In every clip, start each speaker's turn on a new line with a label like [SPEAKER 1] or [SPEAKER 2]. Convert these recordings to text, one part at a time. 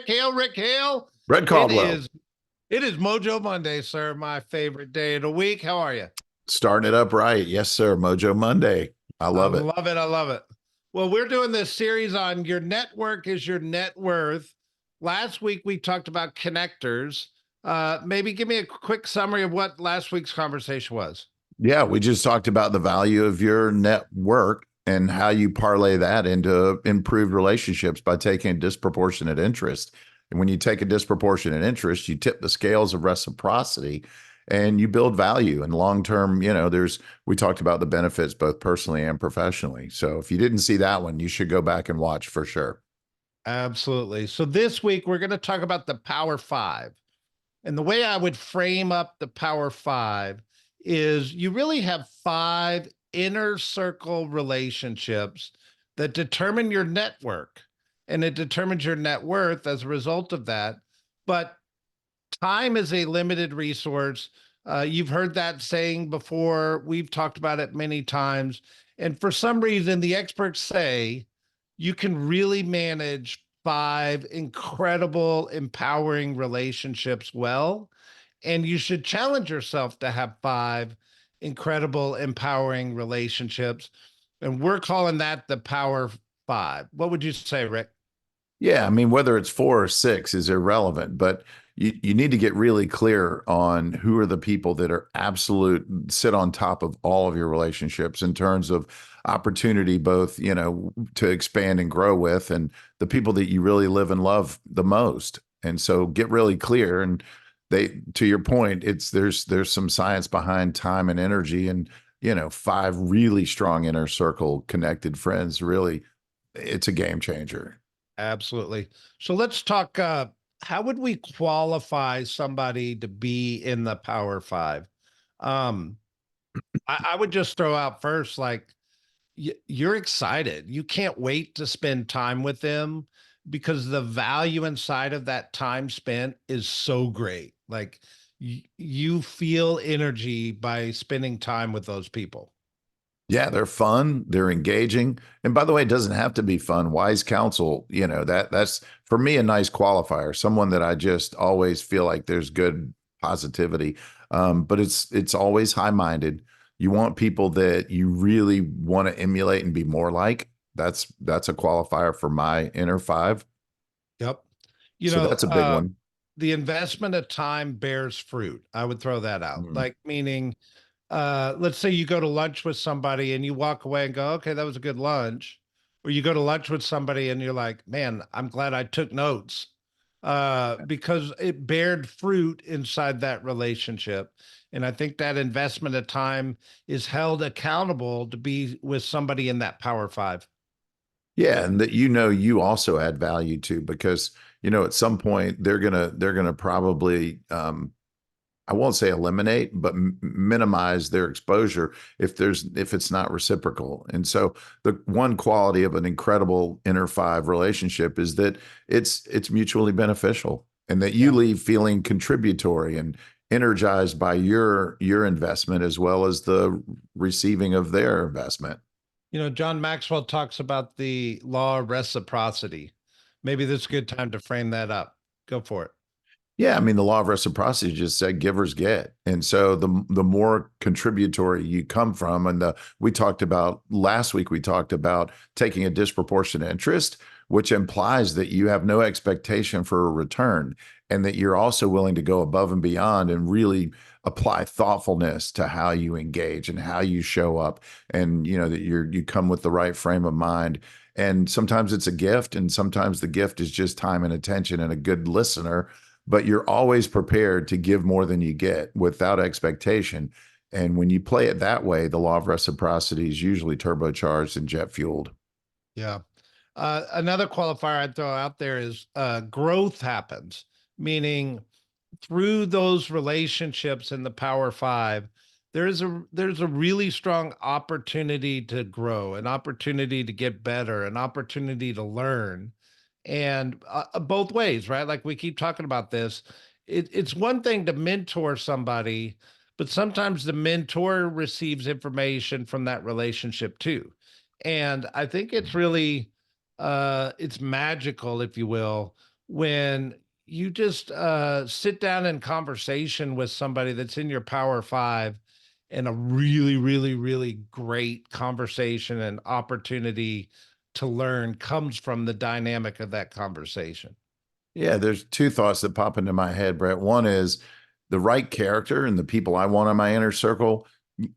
[SPEAKER 1] Rick Hale. Rick Hale.
[SPEAKER 2] Red
[SPEAKER 1] It
[SPEAKER 2] Caldwell,
[SPEAKER 1] is it is Mojo Monday, sir. My favorite day of the week. How are you?
[SPEAKER 2] starting it up right. Yes, sir. Mojo Monday. I
[SPEAKER 1] I
[SPEAKER 2] love it.
[SPEAKER 1] love it. I love it. Well, we're doing this series on your network is your net worth. Last week we talked about connectors. Maybe give me a quick summary of what last week's conversation was.
[SPEAKER 2] Yeah, we just talked about the value of your network and how you parlay that into improved relationships by taking disproportionate interest. And when you take a disproportionate interest, you tip the scales of reciprocity and you build value. And long term, we talked about the benefits both personally and professionally. So if you didn't see that one, you should go back and watch for sure.
[SPEAKER 1] Absolutely. So this week we're going to talk about the Power Five. And the way I would frame up the Power Five is you really have five inner circle relationships that determine your network and it determines your net worth as a result of that. But time is a limited resource. You've heard that saying before. We've talked about it many times. And for some reason, the experts say you can really manage five incredible, empowering relationships well. And you should challenge yourself to have five incredible, empowering relationships. And we're calling that the Power Five. What would you say, Rick?
[SPEAKER 2] Yeah, I mean, whether it's four or six is irrelevant, but you need to get really clear on who are the people that are absolute sit on top of all of your relationships in terms of opportunity, both, to expand and grow with, and the people that you really live and love the most. And so get really clear. And to your point, there's some science behind time and energy, and, five really strong inner circle connected friends, really, it's a game changer.
[SPEAKER 1] Absolutely. So let's talk. How would we qualify somebody to be in the Power Five? Um, I would just throw out first, like you're excited. You can't wait to spend time with them because the value inside of that time spent is so great. Like you feel energy by spending time with those people.
[SPEAKER 2] Yeah, they're fun, they're engaging. And by the way, it doesn't have to be fun. Wise counsel, that's for me a nice qualifier, someone that I just always feel like there's good positivity. But it's always high-minded. You want people that you really want to emulate and be more like. That's a qualifier for my inner five.
[SPEAKER 1] Yep. You
[SPEAKER 2] So
[SPEAKER 1] know,
[SPEAKER 2] that's a big one.
[SPEAKER 1] the investment of time bears fruit. I would throw that out.
[SPEAKER 2] Mm.
[SPEAKER 1] Like meaning let's say you go to lunch with somebody and you walk away and go, okay, that was a good lunch. Or you go to lunch with somebody and you're like, man, I'm glad I took notes because it bared fruit inside that relationship. And I think that investment of time is held accountable to be with somebody in that Power Five.
[SPEAKER 2] Yeah, and that you also add value to because at some point they're gonna probably I won't say eliminate, but minimize their exposure if it's not reciprocal. And so the one quality of an incredible inner five relationship is that it's mutually beneficial and that you
[SPEAKER 1] Yeah.
[SPEAKER 2] leave feeling contributory and energized by your investment as well as the receiving of their investment.
[SPEAKER 1] You know, John Maxwell talks about the law of reciprocity. Maybe this is a good time to frame that up. Go for it.
[SPEAKER 2] Yeah, I mean the law of reciprocity just said givers get, and so the more contributory you come from, and the we talked about last week, we talked about taking a disproportionate interest, which implies that you have no expectation for a return, and that you're also willing to go above and beyond and really apply thoughtfulness to how you engage and how you show up, and that you come with the right frame of mind. And sometimes it's a gift, and sometimes the gift is just time and attention and a good listener, but you're always prepared to give more than you get without expectation. And when you play it that way, the law of reciprocity is usually turbocharged and jet fueled.
[SPEAKER 1] Yeah. Another qualifier I'd throw out there is growth happens, meaning through those relationships in the Power Five, there's a really strong opportunity to grow, an opportunity to get better, an opportunity to learn, and both ways, right? Like we keep talking about this. It's one thing to mentor somebody, but sometimes the mentor receives information from that relationship too. And I think it's really it's magical, if you will, when you just sit down in conversation with somebody that's in your power five, and a really, really, really great conversation and opportunity to learn comes from the dynamic of that conversation.
[SPEAKER 2] Yeah, there's two thoughts that pop into my head, Brett. One is the right character and the people I want in my inner circle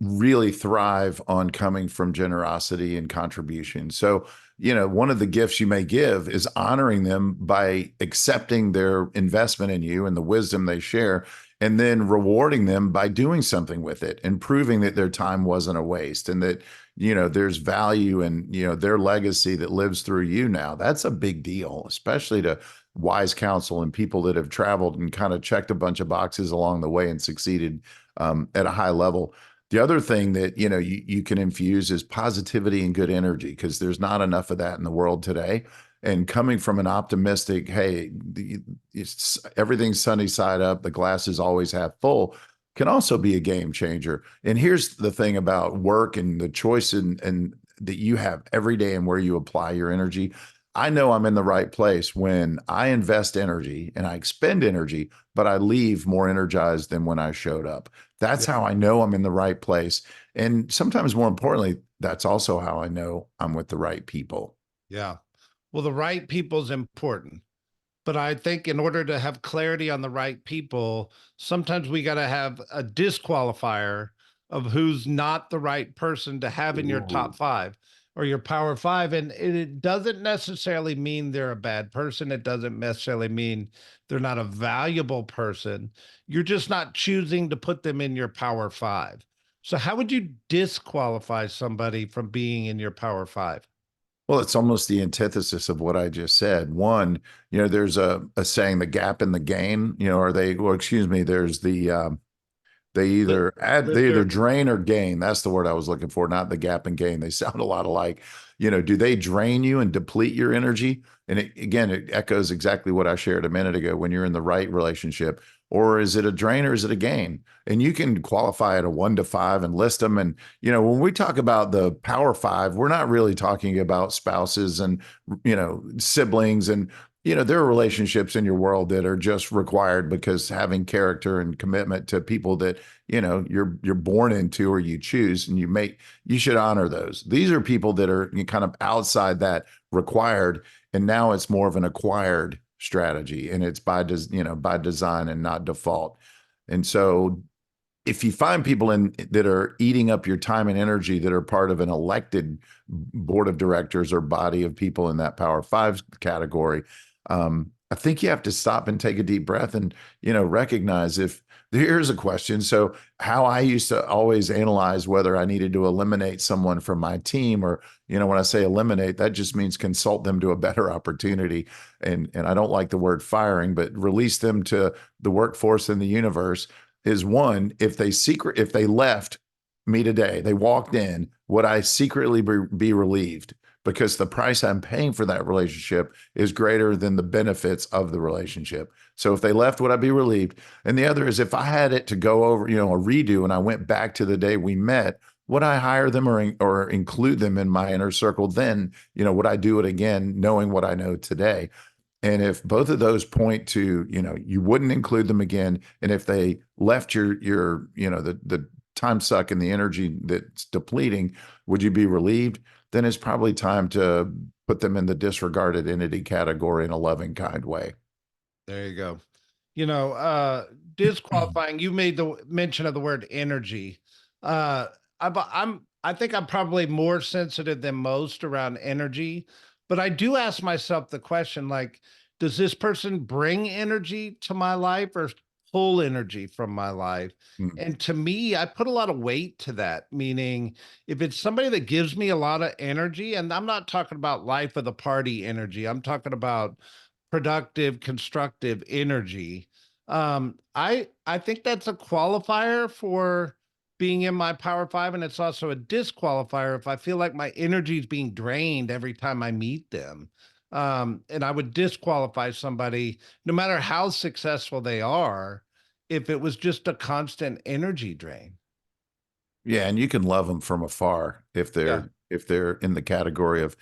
[SPEAKER 2] really thrive on coming from generosity and contribution. So, one of the gifts you may give is honoring them by accepting their investment in you and the wisdom they share, and then rewarding them by doing something with it and proving that their time wasn't a waste and that, there's value in, their legacy that lives through you now. That's a big deal, especially to wise counsel and people that have traveled and kind of checked a bunch of boxes along the way and succeeded at a high level. The other thing that you can infuse is positivity and good energy, because there's not enough of that in the world today. And coming from an optimistic, hey, everything's sunny side up, the glass is always half full, can also be a game changer. And here's the thing about work and the choice and that you have every day and where you apply your energy. I know I'm in the right place when I invest energy and I expend energy, but I leave more energized than when I showed up. That's
[SPEAKER 1] Yeah.
[SPEAKER 2] how I know I'm in the right place. And sometimes more importantly, that's also how I know I'm with the right people.
[SPEAKER 1] Yeah. Well, the right people is important. But I think in order to have clarity on the right people, sometimes we got to have a disqualifier of who's not the right person to have in your top
[SPEAKER 2] Ooh.
[SPEAKER 1] five or your power five. And it doesn't necessarily mean they're a bad person. It doesn't necessarily mean they're not a valuable person. You're just not choosing to put them in your power five. So, how would you disqualify somebody from being in your power five?
[SPEAKER 2] Well, it's almost the antithesis of what I just said. One, there's a saying, the gap in the gain, or well, excuse me, there's they
[SPEAKER 1] Li-
[SPEAKER 2] either add,
[SPEAKER 1] Live
[SPEAKER 2] they either
[SPEAKER 1] their
[SPEAKER 2] drain or gain. That's the word I was looking for, not the gap and gain. They sound a lot alike. Do they drain you and deplete your energy? And again, it echoes exactly what I shared a minute ago. When you're in the right relationship, or is it a drain or is it a gain? And you can qualify it a 1 to 5 and list them. And when we talk about the power five, we're not really talking about spouses and siblings and there are relationships in your world that are just required because having character and commitment to people that you're born into or you choose, and you should honor those. These are people that are kind of outside that required, and now it's more of an acquired strategy, and it's by design and not default. And so if you find people that are eating up your time and energy that are part of an elected board of directors or body of people in that power five category, I think you have to stop and take a deep breath and recognize, if here's a question. So how I used to always analyze whether I needed to eliminate someone from my team, or when I say eliminate, that just means consult them to a better opportunity. And I don't like the word firing, but release them to the workforce in the universe. Is one, if they left me today, they walked in, would I secretly be relieved? Because the price I'm paying for that relationship is greater than the benefits of the relationship. So if they left, would I be relieved? And the other is, if I had it to go over, a redo, and I went back to the day we met, would I hire them or include them in my inner circle? Then, would I do it again, knowing what I know today? And if both of those point to, you wouldn't include them again, and if they left your the time suck and the energy that's depleting, would you be relieved? Then it's probably time to put them in the disregarded entity category in a loving, kind way.
[SPEAKER 1] There you go. You know, disqualifying, you made the mention of the word energy. Uh, I think I'm probably more sensitive than most around energy, but I do ask myself the question, like, does this person bring energy to my life or pull energy from my life?
[SPEAKER 2] Mm.
[SPEAKER 1] And to me, I put a lot of weight to that, meaning if it's somebody that gives me a lot of energy, and I'm not talking about life of the party energy, I'm talking about productive, constructive energy. I think that's a qualifier for being in my power five, and it's also a disqualifier if I feel like my energy is being drained every time I meet them. And I would disqualify somebody, no matter how successful they are, if it was just a constant energy drain.
[SPEAKER 2] Yeah, and you can love them from afar if
[SPEAKER 1] Yeah.
[SPEAKER 2] they're in the category of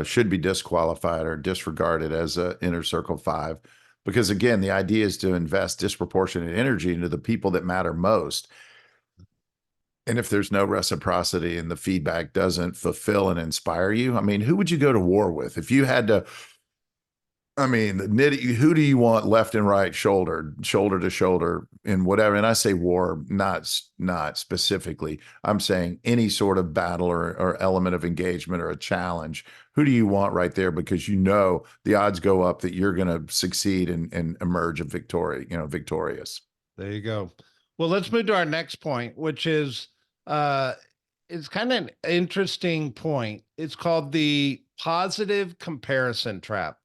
[SPEAKER 2] should be disqualified or disregarded as a inner circle five. Because again, the idea is to invest disproportionate energy into the people that matter most. And if there's no reciprocity and the feedback doesn't fulfill and inspire you, I mean, who would you go to war with? If you had to, I mean, who do you want left and right, shoulder to shoulder in whatever? And I say war, not specifically. I'm saying any sort of battle or element of engagement or a challenge. Who do you want right there? Because you know the odds go up that you're going to succeed and emerge a victorious.
[SPEAKER 1] There you go. Well, let's move to our next point, which is uh it's kind of an interesting point. It's called the positive comparison trap.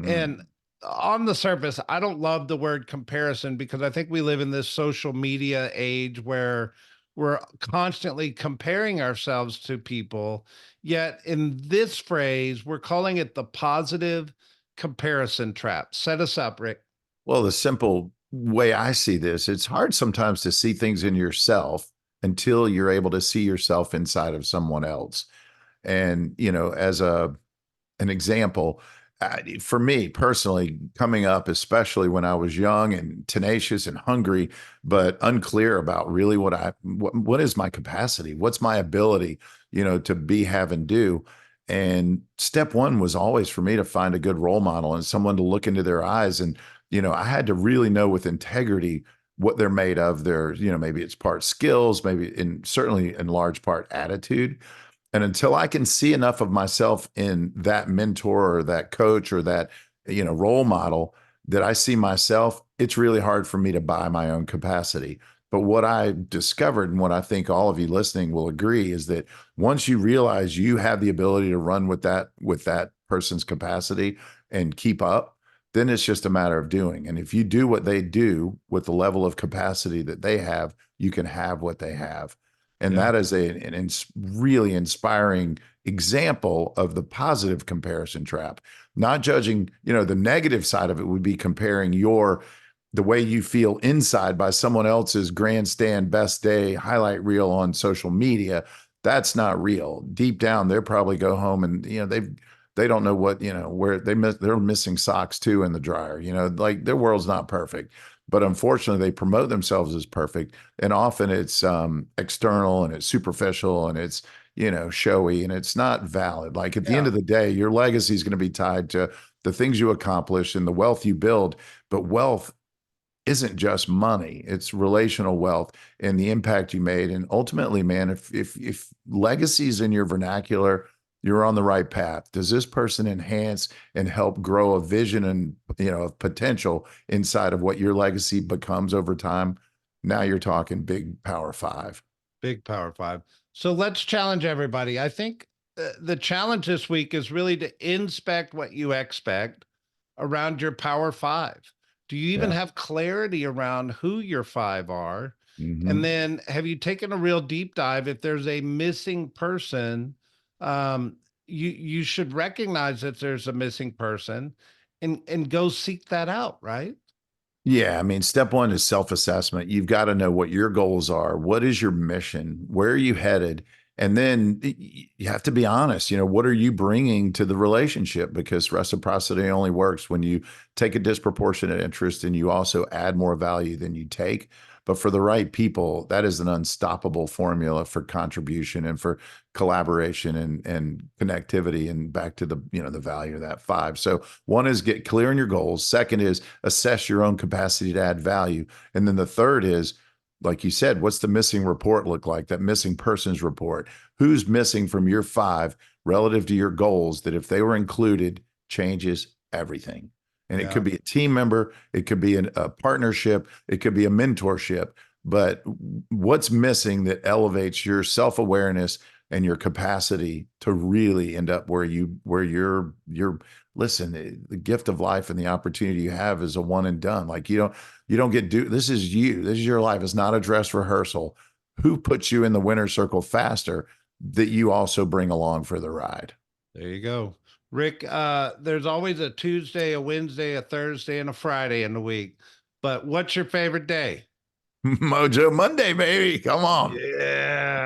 [SPEAKER 1] And
[SPEAKER 2] Mm.
[SPEAKER 1] on the surface, I don't love the word comparison because I think we live in this social media age where we're constantly comparing ourselves to people. Yet in this phrase, we're calling it the positive comparison trap. Set us up, Rick.
[SPEAKER 2] Well, the simple way I see this, it's hard sometimes to see things in yourself until you're able to see yourself inside of someone else. And, as an example, for me personally, coming up, especially when I was young and tenacious and hungry, but unclear about really what is my capacity, what's my ability, to be, have, and do. And step one was always for me to find a good role model and someone to look into their eyes. And, I had to really know with integrity what they're made of. Their, maybe it's part skills, certainly in large part attitude. And until I can see enough of myself in that mentor or that coach or that, role model that I see myself, it's really hard for me to buy my own capacity. But what I discovered and what I think all of you listening will agree is that once you realize you have the ability to run with that person's capacity and keep up, then it's just a matter of doing. And if you do what they do with the level of capacity that they have, you can have what they have. And
[SPEAKER 1] Yeah.
[SPEAKER 2] that is an really inspiring example of the positive comparison trap. Not judging, the negative side of it would be comparing the way you feel inside by someone else's grandstand best day highlight reel on social media. That's not real. Deep down, they'll probably go home and they don't know what, where they're missing socks too in the dryer. Like their world's not perfect, but unfortunately they promote themselves as perfect, and often it's external and it's superficial and it's showy and it's not valid. Like at the end
[SPEAKER 1] Yeah.
[SPEAKER 2] of the day, your legacy is going to be tied to the things you accomplish and the wealth you build. But wealth isn't just money, it's relational wealth and the impact you made. And ultimately, man, if legacy is in your vernacular, you're on the right path. Does this person enhance and help grow a vision and of potential inside of what your legacy becomes over time? Now you're talking big power five.
[SPEAKER 1] Big Power Five. So let's challenge everybody. I think the challenge this week is really to inspect what you expect around your Power Five. Do you even
[SPEAKER 2] Yeah.
[SPEAKER 1] have clarity around who your five are? And
[SPEAKER 2] Hmm.
[SPEAKER 1] then have you taken a real deep dive? If there's a missing person, um, you should recognize that there's a missing person and go seek that out, right?
[SPEAKER 2] Yeah, I mean, step one is self-assessment. You've got to know what your goals are. What is your mission? Where are you headed? And then you have to be honest, what are you bringing to the relationship? Because reciprocity only works when you take a disproportionate interest and you also add more value than you take. But for the right people, that is an unstoppable formula for contribution and for collaboration and connectivity, and back to the value of that five. So one is get clear on your goals. Second is assess your own capacity to add value. And then the third is, like you said, what's the missing report look like? That missing persons report. Who's missing from your five relative to your goals that if they were included changes everything? And it
[SPEAKER 1] Yeah.
[SPEAKER 2] could be a team member, it could be a partnership, it could be a mentorship. But what's missing that elevates your self-awareness and your capacity to really end up where you're listen, the gift of life and the opportunity you have is a one and done. Like you don't this is you. This is your life. It's not a dress rehearsal. Who puts you in the winner's circle faster that you also bring along for the ride?
[SPEAKER 1] There you go. Rick, there's always a Tuesday, a Wednesday, a Thursday, and a Friday in the week. But what's your favorite day?
[SPEAKER 2] Mojo Monday, baby. Come on.
[SPEAKER 1] Yeah.